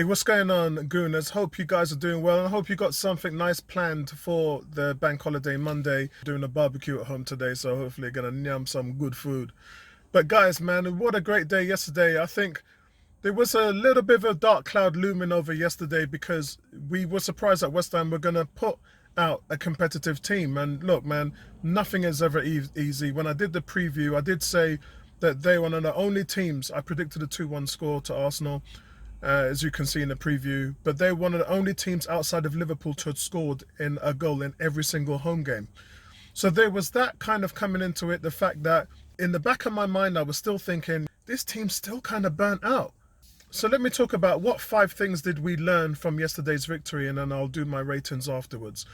Hey, what's going on, Gooners? Hope you guys are doing well, and I hope you got something nice planned for the bank holiday Monday. Doing a barbecue at home today, so hopefully gonna yum some good food. But guys, man, what a great day yesterday. I think there was a little bit of a dark cloud looming over yesterday because we were surprised that West Ham were gonna put out a competitive team. And look, man, nothing is ever easy. When I did the preview, I did say that they were one of the only teams. I predicted a 2-1 score to Arsenal, as you can see in the preview, but they're one of the only teams outside of Liverpool to have scored in a goal in every single home game. So there was that kind of coming into it, the fact that in the back of my mind I was still thinking this team's still kind of burnt out. So let me talk about what 5 things did we learn from yesterday's victory, and then I'll do my ratings afterwards.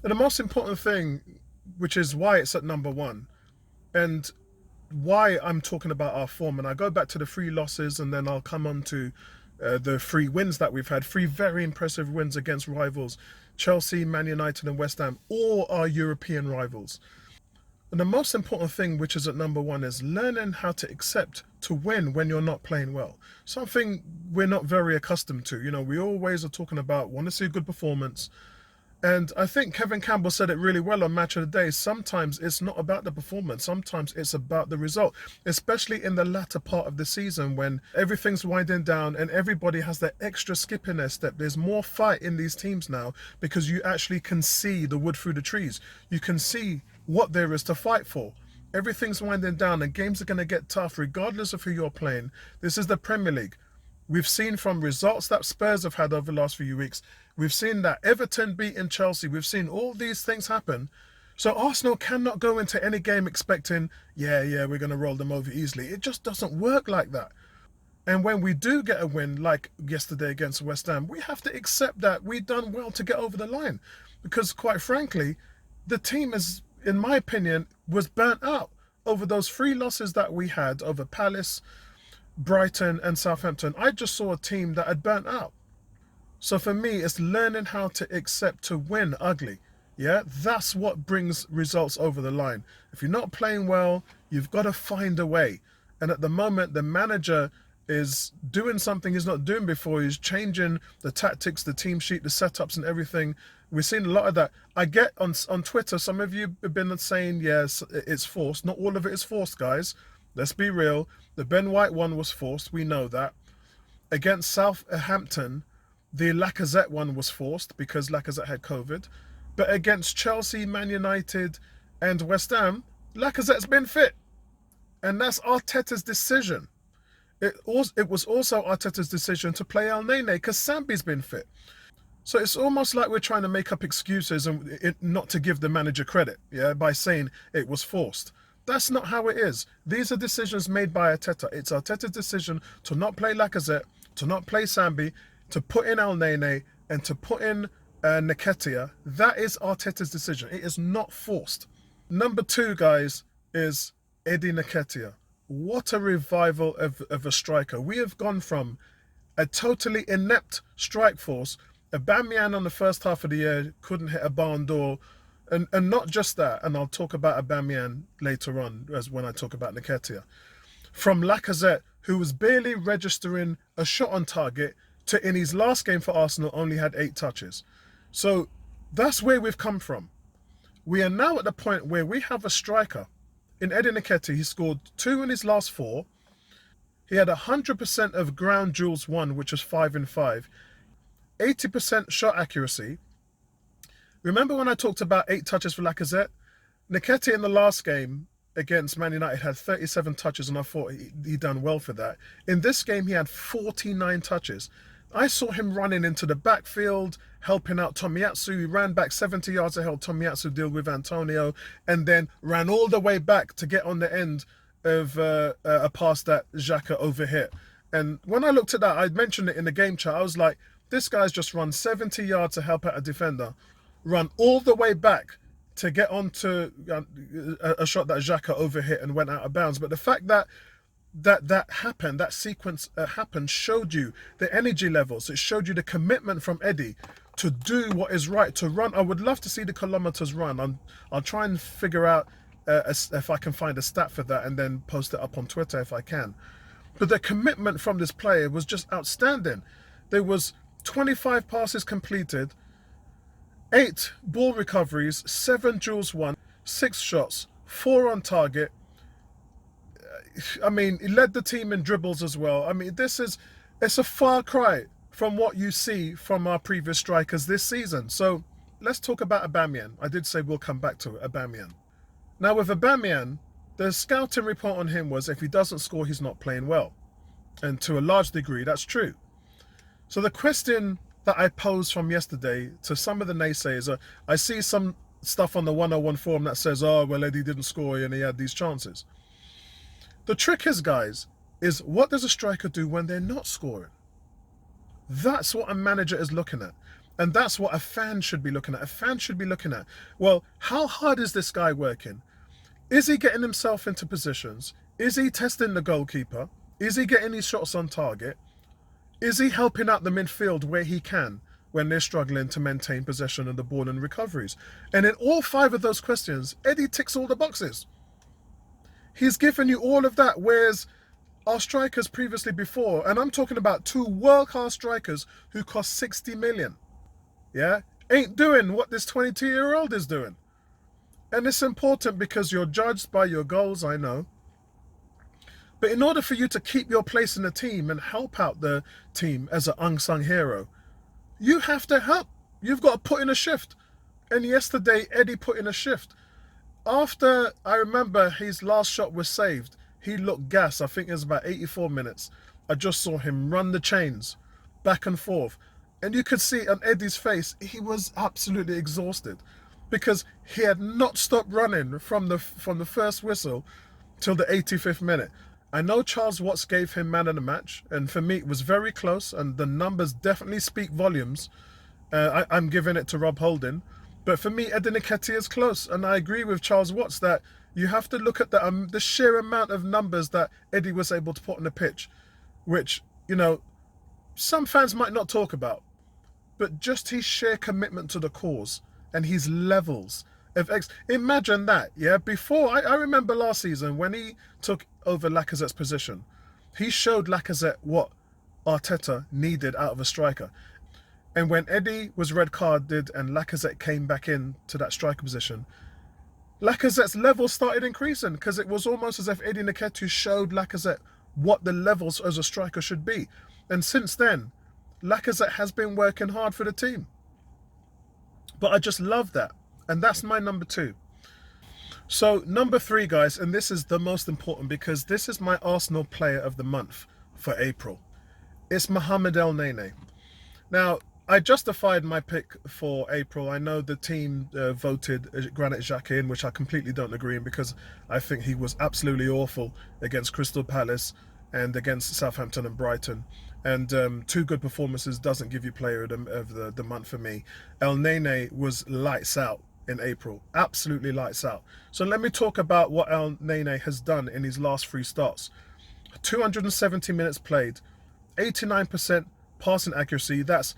And the most important thing, which is why it's at number 1, and why I'm talking about our form, and I go back to the 3 losses and then I'll come on to the 3 wins that we've had. 3 very impressive wins against rivals: Chelsea, Man United and West Ham, all our European rivals. And the most important thing, which is at number 1, is learning how to accept to win when you're not playing well. Something we're not very accustomed to. You know, we always are talking about want to see a good performance. And I think Kevin Campbell said it really well on Match of the Day. Sometimes it's not about the performance. Sometimes it's about the result, especially in the latter part of the season when everything's winding down and everybody has that extra skip in their step. There's more fight in these teams now because you actually can see the wood through the trees. You can see what there is to fight for. Everything's winding down and games are going to get tough regardless of who you're playing. This is the Premier League. We've seen from results that Spurs have had over the last few weeks. We've seen that Everton beating Chelsea. We've seen all these things happen. So Arsenal cannot go into any game expecting, yeah, we're going to roll them over easily. It just doesn't work like that. And when we do get a win, like yesterday against West Ham, we have to accept that we've done well to get over the line. Because quite frankly, the team is, in my opinion, was burnt out over those 3 losses that we had over Palace, Brighton and Southampton. I just saw a team that had burnt out. So for me, it's learning how to accept to win ugly. Yeah, that's what brings results over the line. If you're not playing well, you've got to find a way. And at the moment, the manager is doing something he's not doing before. He's changing the tactics, the team sheet, the setups and everything. We've seen a lot of that. I get on Twitter, some of you have been saying, yes, it's forced. Not all of it is forced, guys. Let's be real. The Ben White one was forced. We know that. Against Southampton, the Lacazette one was forced because Lacazette had COVID. But against Chelsea, Man United and West Ham, Lacazette's been fit. And that's Arteta's decision. It was also Arteta's decision to play Elneny because Sambi's been fit. So it's almost like we're trying to make up excuses and not to give the manager credit, yeah, by saying it was forced. That's not how it is. These are decisions made by Arteta. It's Arteta's decision to not play Lacazette, to not play Sambi, to put in Elneny and to put in Nketia. That is Arteta's decision. It is not forced. Number 2, guys, is Eddie Nketia. What a revival of a striker. We have gone from a totally inept strike force. Aubameyang on the first half of the year couldn't hit a barn door. And not just that, and I'll talk about Aubameyang later on as when I talk about Nketia. From Lacazette, who was barely registering a shot on target, to in his last game for Arsenal only had 8 touches. So that's where we've come from. We are now at the point where we have a striker. In Eddie Nketia, he scored 2 in his last 4. He had 100% of ground duels won, which was 5 in 5. 80% shot accuracy. Remember when I talked about 8 touches for Lacazette? Nketia in the last game against Man United had 37 touches and I thought he done well for that. In this game, he had 49 touches. I saw him running into the backfield, helping out Tomiyasu. He ran back 70 yards to help Tomiyasu deal with Antonio and then ran all the way back to get on the end of a pass that Xhaka overhit. And when I looked at that, I mentioned it in the game chat. I was like, this guy's just run 70 yards to help out a defender, run all the way back to get onto a shot that Xhaka overhit and went out of bounds. But the fact that happened, that sequence happened, showed you the energy levels. It showed you the commitment from Eddie to do what is right, to run. I would love to see the kilometers run. I'll try and figure out if I can find a stat for that and then post it up on Twitter if I can. But the commitment from this player was just outstanding. there was 25 passes completed, 8 ball recoveries, 7 duels won, 6 shots, 4 on target. I mean, he led the team in dribbles as well. I mean, it's a far cry from what you see from our previous strikers this season. So let's talk about Aubameyang. I did say we'll come back to it, Aubameyang. Now with Aubameyang, the scouting report on him was if he doesn't score, he's not playing well. And to a large degree, that's true. So the question that I posed from yesterday to some of the naysayers, I see some stuff on the 101 forum that says, oh, well, Eddie didn't score and he had these chances. The trick is, guys, is what does a striker do when they're not scoring? That's what a manager is looking at. And that's what a fan should be looking at. A fan should be looking at, well, how hard is this guy working? Is he getting himself into positions? Is he testing the goalkeeper? Is he getting his shots on target? Is he helping out the midfield where he can when they're struggling to maintain possession of the ball and recoveries? And in all 5 of those questions, Eddie ticks all the boxes. He's given you all of that, whereas our strikers previously before, and I'm talking about 2 world-class strikers who cost 60 million, yeah, ain't doing what this 22-year-old is doing. And it's important because you're judged by your goals, I know. But in order for you to keep your place in the team and help out the team as an unsung hero, you have to help. You've got to put in a shift. And yesterday, Eddie put in a shift. After, I remember his last shot was saved, he looked gassed. I think it was about 84 minutes. I just saw him run the chains back and forth. And you could see on Eddie's face, he was absolutely exhausted because he had not stopped running from the first whistle till the 85th minute. I know Charles Watts gave him man of the match, and for me it was very close, and the numbers definitely speak volumes. I'm giving it to Rob Holding. But for me, Eddie Nketia is close, and I agree with Charles Watts that you have to look at the sheer amount of numbers that Eddie was able to put on the pitch, which, you know, some fans might not talk about, but just his sheer commitment to the cause and his levels of imagine that, yeah? Before, I remember last season when he took over Lacazette's position, he showed Lacazette what Arteta needed out of a striker. And when Eddie was red carded and Lacazette came back in to that striker position, Lacazette's levels started increasing because it was almost as if Eddie Nketia showed Lacazette what the levels as a striker should be. And since then, Lacazette has been working hard for the team. But I just love that. And that's my number 2. So number 3, guys, and this is the most important because this is my Arsenal player of the month for April. It's Mohamed Elneny. Now, I justified my pick for April. I know the team voted Granit Xhaka in, which I completely don't agree in because I think he was absolutely awful against Crystal Palace and against Southampton and Brighton. And 2 good performances doesn't give you player of the month for me. Elneny was lights out in April, absolutely lights out. So let me talk about what Elneny has done in his last 3 starts. 270 minutes played, 89% passing accuracy. That's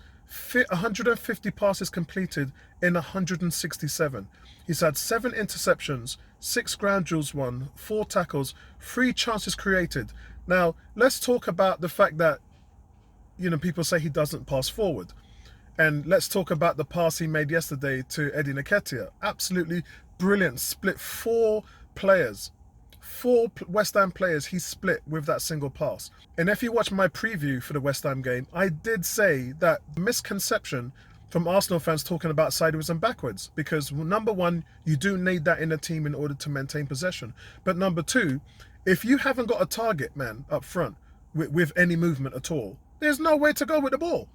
150 passes completed in 167. He's had 7 interceptions, 6 ground duels won, 4 tackles, 3 chances created. Now, let's talk about the fact that, you know, people say he doesn't pass forward. And let's talk about the pass he made yesterday to Eddie Nketia. Absolutely brilliant. Split 4 players. 4 West Ham players he split with that single pass. And if you watch my preview for the West Ham game, I did say that misconception from Arsenal fans talking about sideways and backwards. Because number 1, you do need that in a team in order to maintain possession. But number 2, if you haven't got a target man up front with any movement at all, there's no way to go with the ball.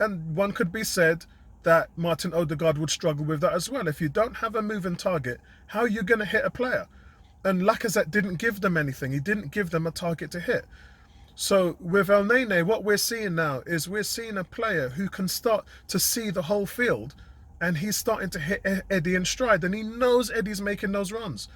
And one could be said that Martin Odegaard would struggle with that as well. If you don't have a moving target, how are you going to hit a player? And Lacazette didn't give them anything. He didn't give them a target to hit. So with Elneny, what we're seeing now is we're seeing a player who can start to see the whole field, and he's starting to hit Eddie in stride, and he knows Eddie's making those runs.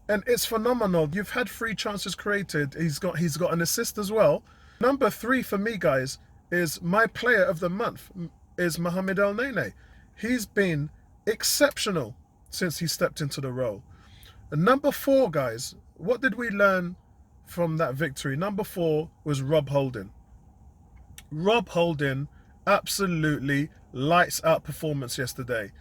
And it's phenomenal. You've had 3 chances created. He's got an assist as well. Number 3 for me, guys, is my player of the month is Mohamed Elneny. He's been exceptional since he stepped into the role. And number 4, guys, what did we learn from that victory? Number 4 was Rob Holding. Rob Holding, absolutely lights out performance yesterday.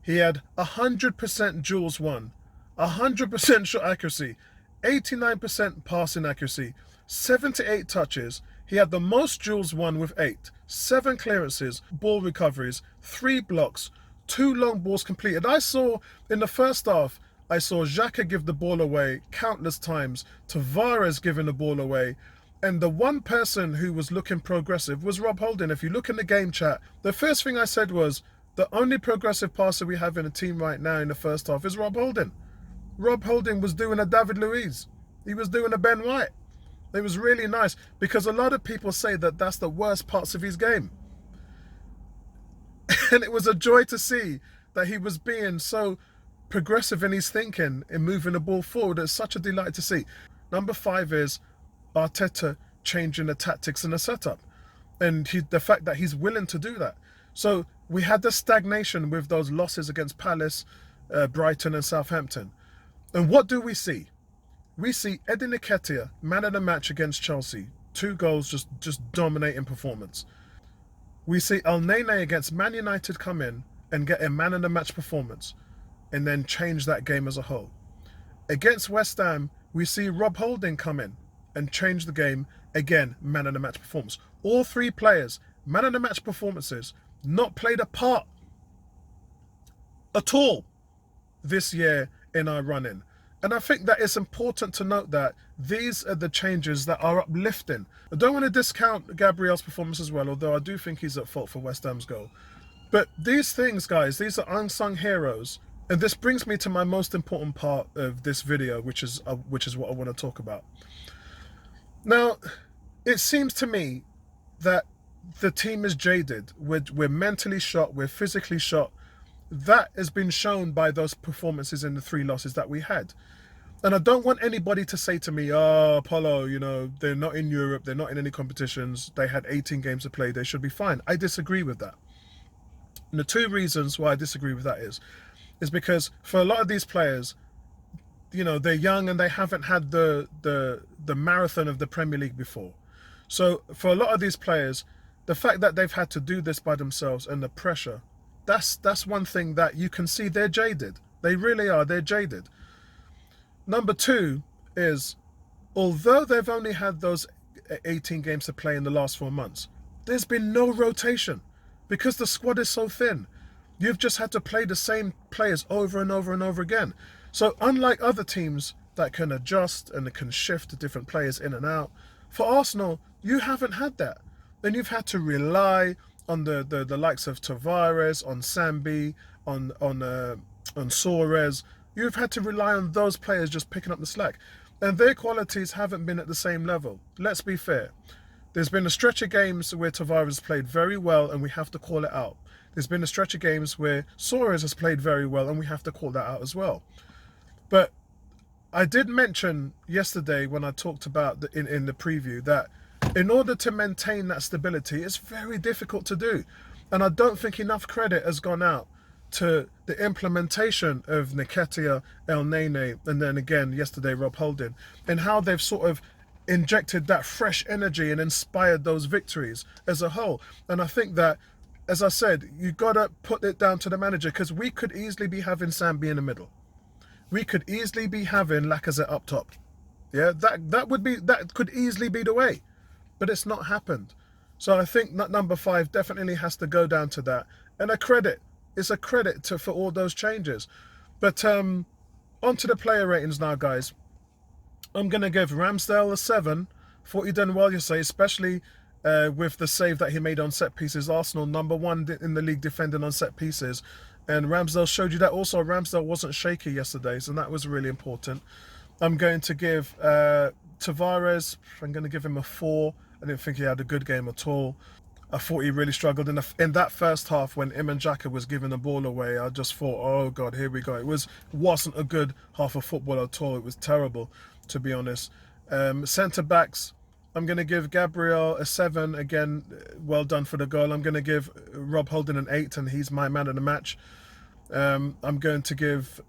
He had 100% duels won, 100% shot accuracy, 89% passing accuracy, 78 touches. He had the most duels won with 8, 7 clearances, ball recoveries, 3 blocks, 2 long balls completed. I saw in the first half, I saw Xhaka give the ball away countless times, Tavares giving the ball away, and the one person who was looking progressive was Rob Holding. If you look in the game chat, the first thing I said was, the only progressive passer we have in the team right now in the first half is Rob Holding. Rob Holding was doing a David Luiz. He was doing a Ben White. It was really nice, because a lot of people say that that's the worst parts of his game. And it was a joy to see that he was being so progressive in his thinking in moving the ball forward. It's such a delight to see. Number 5 is Arteta changing the tactics and the setup, and the fact that he's willing to do that. So we had the stagnation with those losses against Palace, Brighton and Southampton. And what do we see? We see Eddie Nketia, man of the match against Chelsea. 2 goals, just dominating performance. We see Elneny against Man United come in and get a man of the match performance and then change that game as a whole. Against West Ham, we see Rob Holding come in and change the game, again, man of the match performance. All 3 players, man of the match performances, not played a part at all this year in our run-in. And I think that it's important to note that these are the changes that are uplifting. I don't want to discount Gabriel's performance as well, although I do think he's at fault for West Ham's goal. But these things, guys, these are unsung heroes. And this brings me to my most important part of this video, which is what I want to talk about. Now, it seems to me that the team is jaded. We're mentally shot. We're physically shot. That has been shown by those performances in the 3 losses that we had. And I don't want anybody to say to me, oh, Apollo, you know, they're not in Europe. They're not in any competitions. They had 18 games to play. They should be fine. I disagree with that. And the 2 reasons why I disagree with that is because for a lot of these players, you know, they're young and they haven't had the marathon of the Premier League before. So for a lot of these players, the fact that they've had to do this by themselves and the pressure, that's one thing that you can see. They're jaded. They really are. They're jaded. Number 2 is, although they've only had those 18 games to play in the last 4 months, there's been no rotation because the squad is so thin. You've just had to play the same players over and over and over again. So unlike other teams that can adjust and can shift different players in and out, for Arsenal, you haven't had that. Then you've had to rely on the likes of Tavares, on Sambi, on Suarez. You've had to rely on those players just picking up the slack. And their qualities haven't been at the same level. Let's be fair. There's been a stretch of games where Tavares played very well and we have to call it out. There's been a stretch of games where Suarez has played very well and we have to call that out as well. But I did mention yesterday when I talked about in the preview that in order to maintain that stability, it's very difficult to do. And I don't think enough credit has gone out to the implementation of Nketia, Elneny, and then again yesterday Rob Holding, and how they've sort of injected that fresh energy and inspired those victories as a whole. And I think that, as I said, you got to put it down to the manager, because we could easily be having Sambi in the middle. We could easily be having Lacazette up top. Yeah, that could easily be the way. But it's not happened. So I think that number 5 definitely has to go down to that. And it's a credit for all those changes. But on to the player ratings now, guys. I'm going to give Ramsdale a 7. Thought he done well yesterday, especially with the save that he made on set pieces. Arsenal number 1 in the league defending on set pieces. And Ramsdale showed you that also. Ramsdale wasn't shaky yesterday, so that was really important. I'm going to give Tavares, I'm going to give him a 4. I didn't think he had a good game at all. I thought he really struggled in that first half when Xhaka was giving the ball away. I just thought, oh God, here we go. It wasn't a good half of football at all. It was terrible, to be honest. Centre backs, I'm going to give Gabriel a 7. Again, well done for the goal. I'm going to give Rob Holding an 8, and he's my man of the match. I'm going to give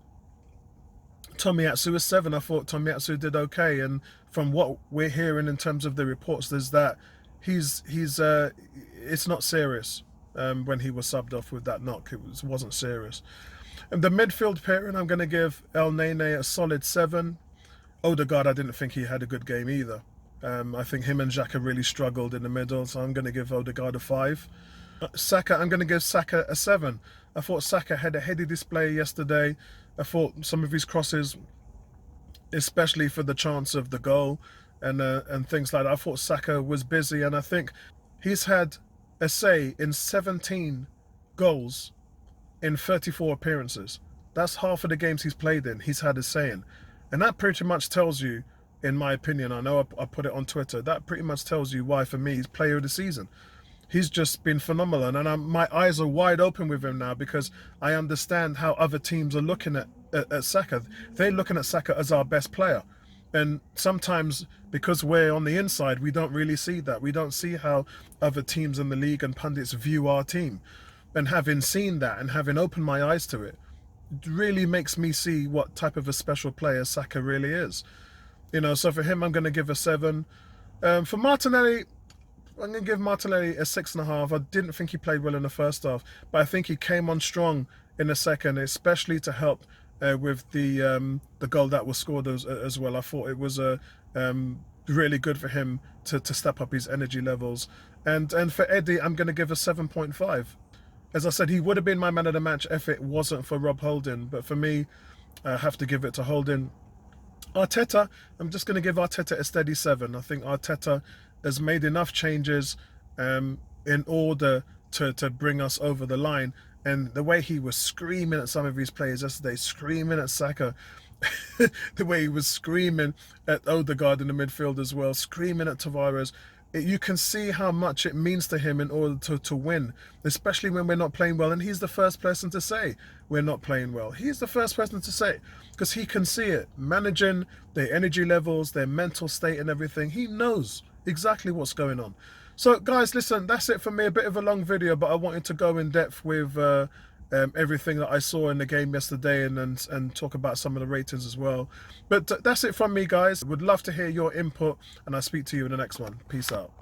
Tomiyasu a 7. I thought Tomiyasu did okay, and from what we're hearing in terms of the reports, there's that it's not serious. When he was subbed off with that knock, it wasn't serious. And the midfield pairing, I'm going to give Elneny a solid 7. Odegaard, I didn't think he had a good game either. I think him and Xhaka really struggled in the middle, so I'm going to give Odegaard a 5. Saka, I'm going to give Saka a 7. I thought Saka had a heady display yesterday. I thought some of his crosses, especially for the chance of the goal and things like that, I thought Saka was busy, and I think he's had a say in 17 goals in 34 appearances. That's half of the games he's played in, he's had a say in. And that pretty much tells you, in my opinion, I know I put it on Twitter, that pretty much tells you why, for me, he's player of the season. He's just been phenomenal, and my eyes are wide open with him now, because I understand how other teams are looking at Saka. They're looking at Saka as our best player. And sometimes, because we're on the inside, we don't really see that. We don't see how other teams in the league and pundits view our team. And having seen that and having opened my eyes to it, really makes me see what type of a special player Saka really is. You know, so for him, I'm going to give a 7. For Martinelli, I'm going to give Martinelli a 6.5. I didn't think he played well in the first half, but I think he came on strong in the second, especially to help with the goal that was scored as well. I thought it was really good for him to step up his energy levels. And for Eddie, I'm going to give a 7.5. As I said, he would have been my man of the match if it wasn't for Rob Holding. But for me, I have to give it to Holding. Arteta, I'm just going to give Arteta a steady 7. I think Arteta has made enough changes in order to bring us over the line. And the way he was screaming at some of his players yesterday, screaming at Saka, the way he was screaming at Odegaard in the midfield as well, screaming at Tavares, you can see how much it means to him in order to win, especially when we're not playing well. And he's the first person to say we're not playing well. He's the first person to say it, because he can see it. Managing their energy levels, their mental state and everything, he knows exactly what's going on. So guys, listen, that's it for me. A bit of a long video, but I wanted to go in depth with everything that I saw in the game yesterday and talk about some of the ratings as well. But that's it from me, guys. Would love to hear your input, and I'll speak to you in the next one. Peace out.